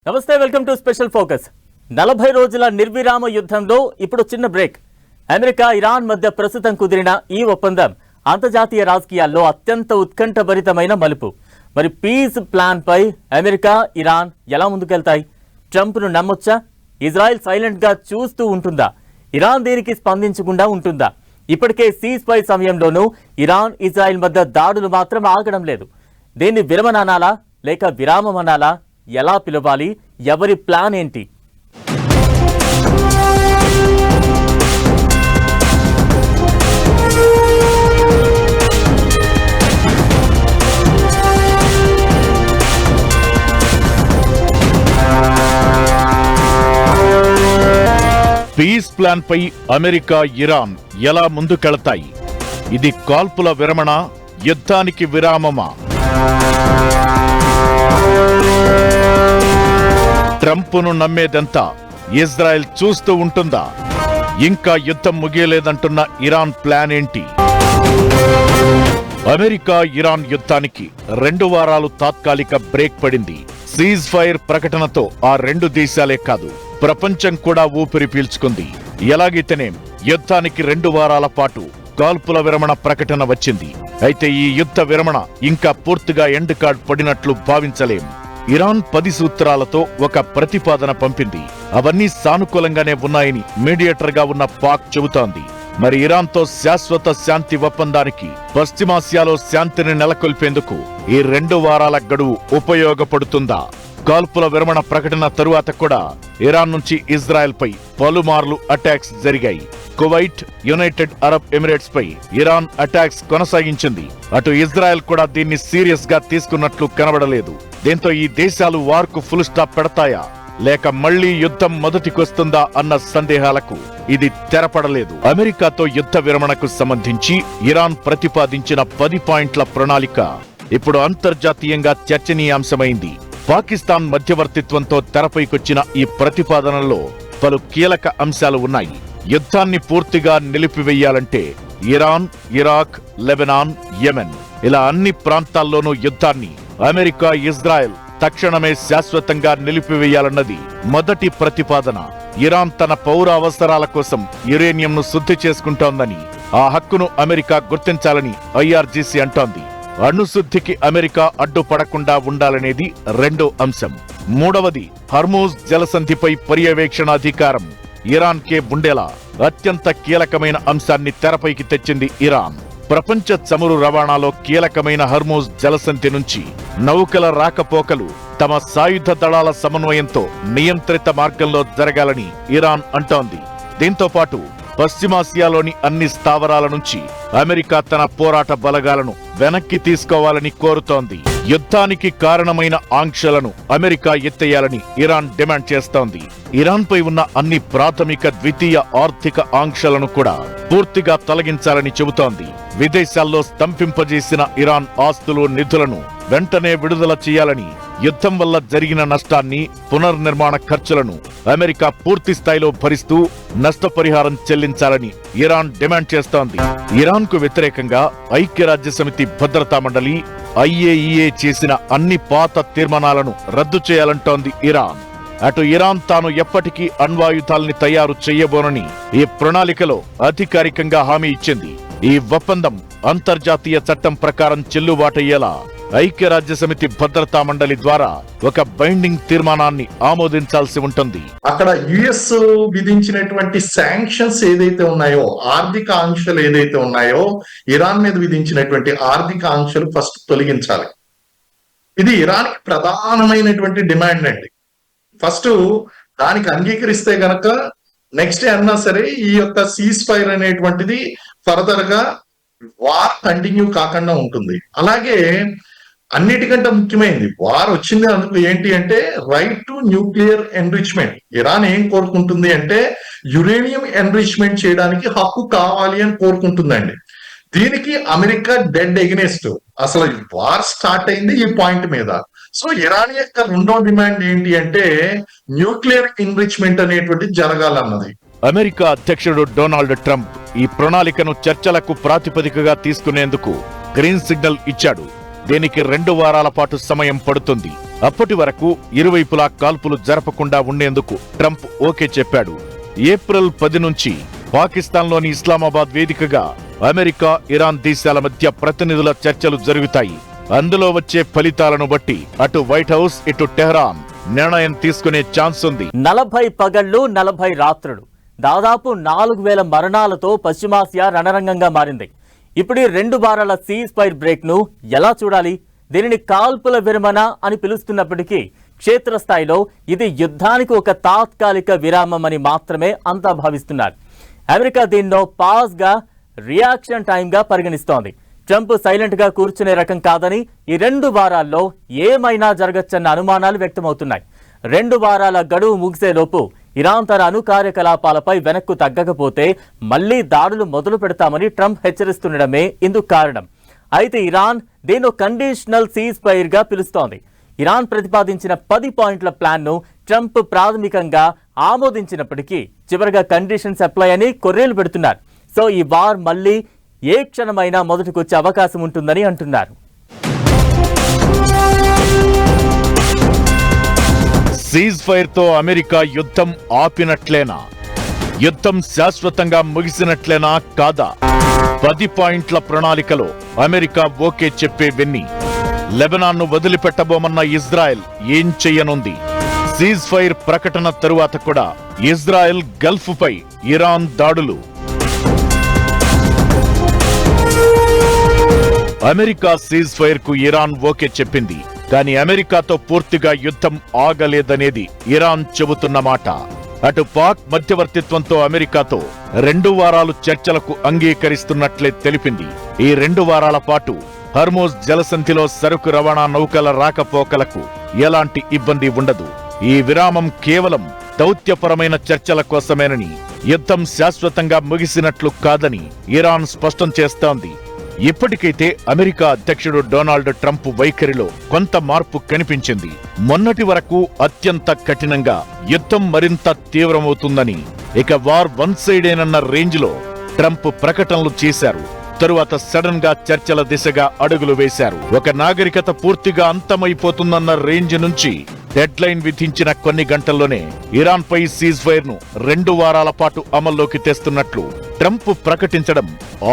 నమస్తే, welcome to special focus. 40 రోజుల నిర్విరామ యుద్ధంలో ఇప్పుడు చిన్న బ్రేక్. అమెరికా ఇరాన్ మధ్య ప్రస్తుతం కుదిరిన ఈ ఒప్పందం అంతర్జాతీయ రాజకీయాల్లో అత్యంత ఉత్కంఠభరితమైన మలుపు. మరి పీస్ ప్లాన్ పై అమెరికా ఇరాన్ ఎలా ముందుకెళ్తాయి? ట్రంప్ను నమ్మొచ్చా? ఇజ్రాయెల్ సైలెంట్ గా చూస్తూ ఉంటుందా? ఇరాన్ దీనికి స్పందించకుండా ఉంటుందా? ఇప్పటికే సీజ్ ఫైర్ సమయంలోనూ ఇరాన్ ఇజ్రాయెల్ మధ్య దాడులు మాత్రం ఆగడం లేదు. దీన్ని విరమణానాలా లేక విరామమనాలా? ఎలా పిలవాలి? ఎవరి ప్లాన్ ఏంటి? పీస్ ప్లాన్ పై అమెరికా ఇరాన్ ఎలా ముందుకెళతాయి? ఇది కాల్పుల విరమణ, యుద్ధానికి విరామమా? ట్రంప్ను నమ్మేదంతా ఇజ్రాయెల్ చూస్తూ ఉంటుందా? ఇంకా యుద్ధం ముగియలేదంటున్న ఇరాన్ ప్లాన్ ఏంటి? అమెరికా ఇరాన్ యుద్ధానికి 2 వారాలు తాత్కాలిక బ్రేక్ పడింది. సీజ్ ఫైర్ ప్రకటనతో ఆ 2 దేశాలే కాదు, ప్రపంచం కూడా ఊపిరి పీల్చుకుంది. ఎలాగైతేనేం యుద్ధానికి 2 వారాల పాటు కాల్పుల విరమణ ప్రకటన వచ్చింది. అయితే ఈ యుద్ధ విరమణ ఇంకా పూర్తిగా ఎండ్ కార్డ్ పడినట్లు భావించలేం. ఇరాన్ 10 సూత్రాలతో ఒక ప్రతిపాదన పంపింది. అవన్నీ సానుకూలంగానే ఉన్నాయని మీడియేటర్ గా ఉన్న పాక్ చెబుతోంది. మరి ఇరాన్తో శాశ్వత శాంతి ఒప్పందానికి, పశ్చిమాసియాలో శాంతిని నెలకొల్పేందుకు ఈ 2 వారాల గడువు ఉపయోగపడుతుందా? కాల్పుల విరమణ ప్రకటన తరువాత కూడా ఇరాన్ నుంచి ఇజ్రాయెల్ పై పలుమార్లు అటాక్స్ జరిగాయి. కువైట్, యునైటెడ్ అరబ్ ఎమిరేట్స్ పై ఇరాన్ అటాక్స్ కొనసాగించింది. అటు ఇజ్రాయెల్ కూడా దీన్ని సీరియస్ గా తీసుకున్నట్లు కనబడలేదు. దీంతో ఈ దేశాలు వార్కు ఫుల్ స్టాప్ పెడతాయా లేక మళ్లీ యుద్ధం మొదటికొస్తుందా అన్న సందేహాలకు ఇది తెరపడలేదు. అమెరికాతో యుద్ధ విరమణకు సంబంధించి ఇరాన్ ప్రతిపాదించిన 10 పాయింట్ల ప్రణాళిక ఇప్పుడు అంతర్జాతీయంగా చర్చనీయాంశమైంది. పాకిస్తాన్ మధ్యవర్తిత్వంతో తెరపైకొచ్చిన ఈ ప్రతిపాదనలో పలు కీలక అంశాలు ఉన్నాయి. యుద్ధాన్ని పూర్తిగా నిలిపివేయాలంటే ఇరాన్, ఇరాక్, లెబనాన్, యెమెన్ ఇలా అన్ని ప్రాంతాల్లోనూ యుద్ధాన్ని అమెరికా, ఇజ్రాయెల్ తక్షణమే శాశ్వతంగా నిలిపివేయాలన్నది మొదటి ప్రతిపాదన. ఇరాన్ తన పౌర అవసరాల కోసం యురేనియంను శుద్ధి చేసుకుంటోందని, ఆ హక్కును అమెరికా గుర్తించాలని IRGC అంటోంది. అణుశుద్ధికి అమెరికా అడ్డుపడకుండా ఉండాలనేది 2వ అంశం. 3వది హర్మూజ్ జలసంధిపై పర్యవేక్షణాధికారం ఇరాన్ కే ఉండేలా అత్యంత కీలకమైన అంశాన్ని తెరపైకి తెచ్చింది ఇరాన్. ప్రపంచ చమురు రవాణాలో కీలకమైన హర్మూజ్ జలసంధి నుంచి నౌకల రాకపోకలు తమ సాయుధ దళాల సమన్వయంతో నియంత్రిత మార్గంలో జరగాలని ఇరాన్ అంటోంది. దీంతో పాటు పశ్చిమాసియాలోని అన్ని స్థావరాల నుంచి అమెరికా తన పోరాట బలగాలను వెనక్కి తీసుకోవాలని కోరుతోంది. యుద్ధానికి కారణమైన ఆంక్షలను అమెరికా ఎత్తేయాలని ఇరాన్ డిమాండ్ చేస్తోంది. ఇరాన్ పై ఉన్న అన్ని ప్రాథమిక, ద్వితీయ ఆర్థిక ఆంక్షలను కూడా పూర్తిగా తొలగించాలని చెబుతోంది. విదేశాల్లో స్తంభింపజేసిన ఇరాన్ ఆస్తులు, నిధులను వెంటనే విడుదల చేయాలని, యుద్ధం వల్ల జరిగిన నష్టాన్ని, పునర్నిర్మాణ ఖర్చులను అమెరికా పూర్తి స్థాయిలో భరిస్తూ నష్టపరిహారం చెల్లించాలని ఇరాన్ డిమాండ్ చేస్తోంది. ఇరాన్ కు వ్యతిరేకంగా ఐక్యరాజ్యసమితి భద్రతా మండలి IAEA చేసిన అన్ని పాత తీర్మానాలను రద్దు చేయాలంటోంది ఇరాన్. అటు ఇరాన్ తాను ఎప్పటికీ అణ్వాయుధాల్ని తయారు చేయబోనని ఈ ప్రణాళికలో అధికారికంగా హామీ ఇచ్చింది. ఈ ఒప్పందం అంతర్జాతీయ చట్టం ప్రకారం చెల్లుబాటయ్యేలా ఐక్యరాజ్యసమితి భద్రతా మండలి ద్వారా ఒక బైండింగ్ తీర్మానాన్ని ఆమోదించాల్సి ఉంటుంది. అక్కడ యుఎస్ విధించినటువంటి శాంక్షన్స్ ఏదైతే ఉన్నాయో, ఆర్థిక ఆంక్షలు ఏదైతే ఉన్నాయో, ఇరాన్ మీద విధించినటువంటి ఆర్థిక ఆంక్షలు ఫస్ట్ తొలగించాలి. ఇది ఇరాన్ ప్రధానమైనటువంటి డిమాండ్ అండి. ఫస్ట్ దానికి అంగీకరిస్తే గనక నెక్స్ట్ అన్నా సరే ఈ యొక్క సీజ్ ఫైర్ అనేటువంటిది ఫర్దర్ గా వార్ కంటిన్యూ కాకుండా ఉంటుంది. అలాగే అన్నిటికంటే ముఖ్యమైనది వార్ వచ్చింది అందుకు ఏంటి అంటే right to nuclear enrichment. Iran ఏం కోరుకుంటుంది అంటే యురేనియం ఎన్రిచ్మెంట్ చేయడానికి హక్కు కావాలి అని కోరుకుంటుందండి. దీనికి అమెరికా డెడ్ ఎగనెస్ట్. అసలు వార్ స్టార్ట్ అయింది ఈ పాయింట్ మీద. సో ఇరాన్ యొక్క 2వ డిమాండ్ ఏంటి అంటే న్యూక్లియర్ ఎన్రిచ్మెంట్ అనేటువంటిది జరగాలన్నది. అమెరికా అధ్యక్షుడు డొనాల్డ్ ట్రంప్ ఈ ప్రణాళికను చర్చలకు ప్రాతిపదికగా తీసుకునేందుకు గ్రీన్ సిగ్నల్ ఇచ్చాడు. దీనికి 2 వారాల పాటు సమయం పడుతుంది. అప్పటి వరకు ఇరువైపులా కాల్పులు జరపకుండా ఉండేందుకు ట్రంప్ ఓకే చెప్పాడు. ఏప్రిల్ 10 నుంచి పాకిస్తాన్లోని ఇస్లామాబాద్ వేదికగా అమెరికా, ఇరాన్ దేశాల మధ్య ప్రతినిధుల చర్చలు జరుగుతాయి. అందులో వచ్చే ఫలితాలను బట్టి అటు వైట్ హౌస్, ఇటు టెహ్రాన్ నిర్ణయం తీసుకునే ఛాన్స్ ఉంది. 40 పగళ్లు 40 రాత్రులు, దాదాపు 4000 మరణాలతో పశ్చిమాసియా రణరంగంగా మారింది. ఇప్పుడు 2 వారాల సీజ్ ఫైర్ బ్రేక్ ను ఎలా చూడాలి? దీనిని కాల్పుల విరమణ అని పిలుస్తున్నప్పటికీ క్షేత్రస్థాయిలో ఇది యుద్ధానికి ఒక తాత్కాలిక విరామం అని మాత్రమే అంతా భావిస్తున్నారు. అమెరికా దీన్నో పాజ్ గా, రియాక్షన్ టైం గా పరిగణిస్తోంది. ట్రంప్ సైలెంట్ గా కూర్చునే రకం కాదని ఈ 2 వారాల్లో ఏమైనా జరగచ్చన్న అనుమానాలు వ్యక్తమవుతున్నాయి. 2 వారాల గడువు ముగిసేలోపు ఇరాన్ తన అణు కార్యకలాపాలపై వెనక్కు తగ్గకపోతే మళ్లీ దాడులు మొదలు పెడతామని ట్రంప్ హెచ్చరిస్తుండడమే ఇందుకు కారణం. అయితే ఇరాన్ దీన్ని కండిషనల్ సీజ్ ఫైర్ గా పిలుస్తోంది. ఇరాన్ ప్రతిపాదించిన 10 పాయింట్ల ప్లాన్ ను ట్రంప్ ప్రాథమికంగా ఆమోదించినప్పటికీ చివరిగా కండిషన్స్ అప్లై అని కొర్రేలు పెడుతున్నారు. సో ఈ వార్ మళ్లీ ఏ క్షణమైనా మొదటికొచ్చే అవకాశం ఉంటుందని అంటున్నారు. సీజ్ ఫైర్ తో అమెరికా యుద్ధం ఆపినట్లేనా? యుద్ధం శాశ్వతంగా ముగిసినట్లేనా కాదా? 10 పాయింట్ల ప్రణాళికలో అమెరికా ఓకే చెప్పేవెన్ని? లెబనాన్ను వదిలిపెట్టబోమన్న ఇజ్రాయెల్ ఏం చెయ్యనుంది? సీజ్ ఫైర్ ప్రకటన తరువాత కూడా ఇజ్రాయెల్ గల్ఫ్ పై ఇరాన్ దాడులు. అమెరికా సీజ్ ఫైర్ కు ఇరాన్ ఓకే చెప్పింది. కానీ అమెరికాతో పూర్తిగా యుద్ధం ఆగలేదనేది ఇరాన్ చెబుతున్న మాట. అటు పాక్ మధ్యవర్తిత్వంతో అమెరికాతో 2 వారాలు చర్చలకు అంగీకరిస్తున్నట్లే తెలిపింది. ఈ 2 వారాల పాటు హర్మోజ్ జలసంధిలో సరుకు రవాణా నౌకల రాకపోకలకు ఎలాంటి ఇబ్బంది ఉండదు. ఈ విరామం కేవలం దౌత్యపరమైన చర్చల కోసమేనని, యుద్ధం శాశ్వతంగా ముగిసినట్లు కాదని ఇరాన్ స్పష్టం చేస్తోంది. ఇప్పటికైతే అమెరికా అధ్యక్షుడు డొనాల్డ్ ట్రంప్ వైఖరిలో కొంత మార్పు కనిపించింది. మొన్నటి వరకు అత్యంత కఠినంగా యుద్ధం మరింత తీవ్రమవుతుందని, ఇక వార్ వన్ సైడేనన్న రేంజ్ లో ట్రంప్ ప్రకటనలు చేశారు. తరువాత సడన్ గా చర్చల దిశగా అడుగులు వేశారు. ఒక నాగరికత పూర్తిగా అంతమైపోతుందన్న రేంజ్ నుంచి డెడ్ లైన్ విధించిన కొన్ని గంటల్లోనే ఇరాన్ పై సీజ్ ఫైర్ ను 2 వారాల పాటు అమల్లోకి తెస్తున్నట్లు ట్రంప్ ప్రకటించడం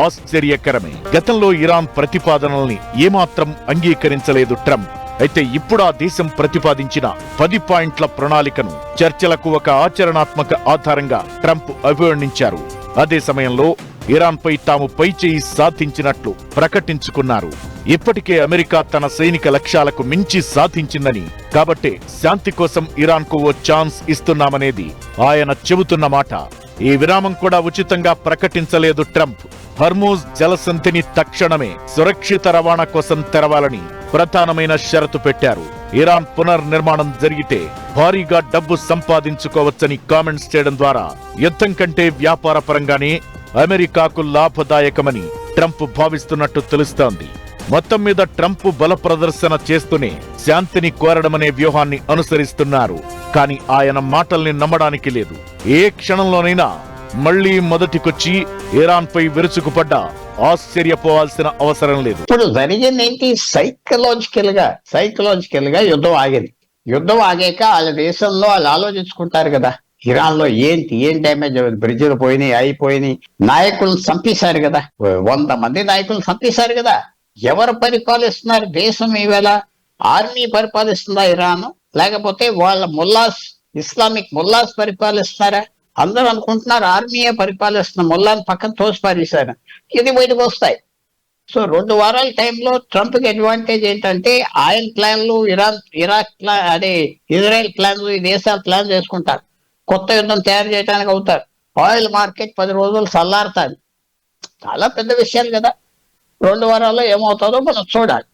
ఆశ్చర్యకరమే. గతంలో ఇరాన్ ప్రతిపాదనల్ని ఏమాత్రం అంగీకరించలేదు ట్రంప్. అయితే ఇప్పుడు ఆ దేశం ప్రతిపాదించిన 10 పాయింట్ల ప్రణాళికను చర్చలకు ఒక ఆచరణాత్మక ఆధారంగా ట్రంప్ అభివర్ణించారు. అదే సమయంలో ఇరాన్ పై తాము పైచేయి సాధించినట్లు ప్రకటించుకున్నారు. ఇప్పటికే అమెరికా తన సైనిక లక్ష్యాలకు మించి సాధించిందని, కాబట్టే శాంతి కోసం ఇరాన్ కు ఓ ఛాన్స్ ఇస్తున్నామనేది ఆయన చెబుతున్న మాట. ఈ విరామం కూడా ఉచితంగా ప్రకటించలేదు ట్రంప్. హర్మూజ్ జలసంధిని తక్షణమే సురక్షిత రవాణా కోసం తెరవాలని ప్రధానమైన షరతు పెట్టారు. ఇరాన్ పునర్నిర్మాణం జరిగితే భారీగా డబ్బు సంపాదించుకోవచ్చని కామెంట్స్ చేయడం ద్వారా యుద్ధం కంటే వ్యాపార పరంగానే అమెరికాకు లాభదాయకమని ట్రంప్ భావిస్తున్నట్టు తెలుస్తోంది. మొత్తం మీద ట్రంప్ బల ప్రదర్శన చేస్తూనే శాంతిని కోరడమనే వ్యూహాన్ని అనుసరిస్తున్నారు. కానీ ఆయన మాటల్ని నమ్మడానికి లేదు. ఏ క్షణంలోనైనా మళ్లీ మొదటికొచ్చి ఇరాన్ పై విరుచుకుపడ్డా ఆశ్చర్యపోవాల్సిన అవసరం లేదు. ఇప్పుడు జరిగింది ఏంటి? సైకలాజికల్ గా యుద్ధం ఆగింది. యుద్ధం ఆగాక వాళ్ళ దేశంలో వాళ్ళు ఆలోచించుకుంటారు కదా, ఇరాన్ లో ఏం డ్యామేజ్ అయింది, బ్రిడ్జిలు పోయినాయి, అయిపోయినాయి, నాయకులను చంపేశారు కదా, 100 మంది నాయకులను చంపేశారు కదా. ఎవరు పరిపాలిస్తున్నారు దేశం ఈవేళ? ఆర్మీ పరిపాలిస్తుందా ఇరాన్? లేకపోతే వాళ్ళ ముల్లాస్, ఇస్లామిక్ ముల్లాస్ పరిపాలిస్తున్నారా? అందరూ అనుకుంటున్నారు ఆర్మీయే పరిపాలిస్తున్న, ముల్లాని పక్కన తోసి పారేశారు. ఇది బయటకు వస్తాయి. సో 2 వారాల టైంలో ట్రంప్ కి అడ్వాంటేజ్ ఏంటంటే ఆయిల్ ప్లాన్లు, ఇరాక్ ప్లాన్, అదే ఇజ్రాయెల్ ప్లాన్లు, ఈ దేశాలు ప్లాన్ చేసుకుంటారు. కొత్త యుద్ధం తయారు చేయడానికి అవుతారు. ఆయిల్ మార్కెట్ 10 రోజులు చల్లారుతారు. చాలా పెద్ద విషయాలు కదా. 2 వారాల్లో ఏమవుతుందో మనం చూడాలి.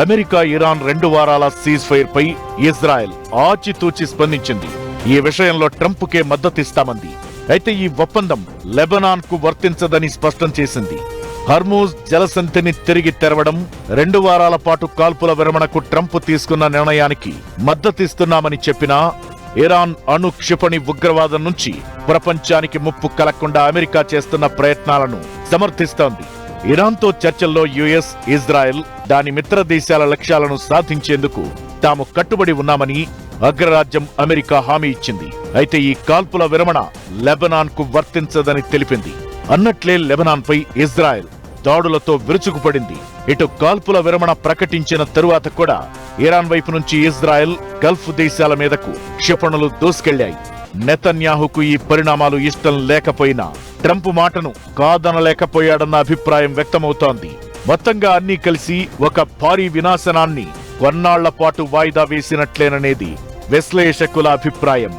అమెరికా ఇరాన్ 2 వారాల సీజ్ ఫైర్ పై ఇజ్రాయెల్ ఆచితూచి స్పందించింది. ఈ విషయంలో ట్రంప్ కే మద్దతిస్తామంది. అయితే ఈ ఒప్పందం లెబనాన్ కు వర్తించదని స్పష్టం చేసింది. హర్మూజ్ జలసంధిని తిరిగి తెరవడం, 2 వారాల పాటు కాల్పుల విరమణకు ట్రంప్ తీసుకున్న నిర్ణయానికి మద్దతిస్తున్నామని చెప్పినా ఇరాన్ అణు క్షిపణి ఉగ్రవాదం నుంచి ప్రపంచానికి ముప్పు కలగకుండా అమెరికా చేస్తున్న ప్రయత్నాలను సమర్థిస్తోంది. ఇరాన్తో చర్చల్లో యుఎస్, ఇజ్రాయెల్ దాని మిత్ర దేశాల లక్ష్యాలను సాధించేందుకు తాము కట్టుబడి ఉన్నామని అగ్రరాజ్యం అమెరికా హామీ ఇచ్చింది. అయితే ఈ కాల్పుల విరమణ లెబనాన్ కు వర్తించదని తెలిపింది. అన్నట్లే లెబనాన్ పై ఇజ్రాయెల్ దాడులతో విరుచుకుపడింది. ఇటు కాల్పుల విరమణ ప్రకటించిన తరువాత కూడా ఇరాన్ వైపు నుంచి ఇజ్రాయెల్, గల్ఫ్ దేశాల మీదకు క్షిపణులు దూసుకెళ్లాయి. నెతన్యాహుకు ఈ పరిణామాలు ఇష్టం లేకపోయినా ట్రంప్ మాటను కాదనలేకపోయాడన్న అభిప్రాయం వ్యక్తమవుతోంది. మొత్తంగా అన్నీ కలిసి ఒక భారీ వినాశనాన్ని కొన్నాళ్ల పాటు వాయిదా వేసినట్లేననేది విశ్లేషకుల అభిప్రాయం.